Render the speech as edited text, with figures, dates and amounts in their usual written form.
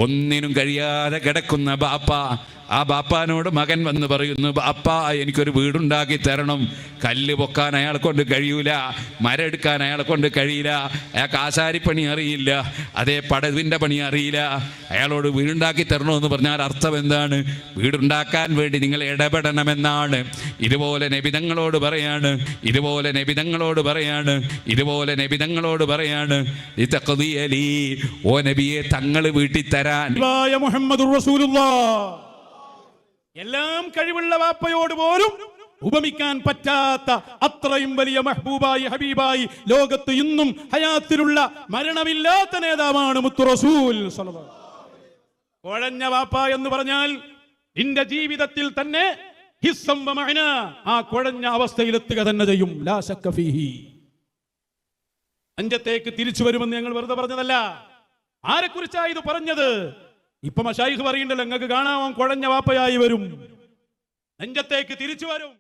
ഒന്നിനും കഴിയാതെ കിടക്കുന്ന ബാപ്പ, ആ ബാപ്പാനോട് മകൻ വന്ന് പറയുന്നു, ബാപ്പ എനിക്കൊരു വീടുണ്ടാക്കി തരണം. കല്ല് പൊക്കാൻ അയാളെ കൊണ്ട് കഴിയൂല, മരം എടുക്കാൻ അയാളെ കൊണ്ട് കഴിയില്ല, അയാൾക്ക് ആശാരിപ്പണി അറിയില്ല, അതേ പടവിൻ്റെ പണി അറിയില്ല. അയാളോട് വീടുണ്ടാക്കി തരണമെന്ന് പറഞ്ഞാൽ അർത്ഥം എന്താണ്? വീടുണ്ടാക്കാൻ വേണ്ടി നിങ്ങൾ ഇടപെടണമെന്നാണ്. ഇതുപോലെ നബിതങ്ങളോട് പറയാണ്, ഇതുപോലെ നബിതങ്ങളോട് പറയാണ്, ഇതുപോലെ നബിതങ്ങളോട് പറയാണ്, ഓ നബിയെ തങ്ങൾ വീട്ടിൽ തരാൻ. മുഹമ്മദുർ റസൂലുള്ളാഹ് എല്ലാം കഴിവുള്ള വാപ്പയോട് പോലും ഉപമിക്കാൻ പറ്റാത്ത അത്രയും വലിയ മഹബൂബായി ഹബീബായി ലോകത്ത് ഇന്നും ഹയാത്തിലുള്ള മരണമില്ലാത്ത നേതാവാണ് മുത്തു റസൂൽ സ്വല്ലല്ലാഹു അലൈഹി വസല്ലം. കുഴഞ്ഞ വാപ്പ എന്ന് പറഞ്ഞാൽ നിന്റെ ജീവിതത്തിൽ തന്നെ ഹിസ്സം വ മഅന, ആ കുഴഞ്ഞ അവസ്ഥയിലെത്തുക തന്നെ ചെയ്യും. ലാ ശക്ക ഫീഹി. അഞ്ചത്തേക്ക് തിരിച്ചു വരുമെന്ന് ഞങ്ങൾ വെറുതെ പറഞ്ഞതല്ല. ആരെക്കുറിച്ചാ ഇത് പറഞ്ഞത്? ഇപ്പൊ മശായിഖ് പറയുന്നുണ്ടല്ലോ, നിങ്ങൾക്ക് കാണാൻ കുഴഞ്ഞ വാപ്പയായി വരും, നെഞ്ചത്തേക്ക് തിരിച്ചു വരും.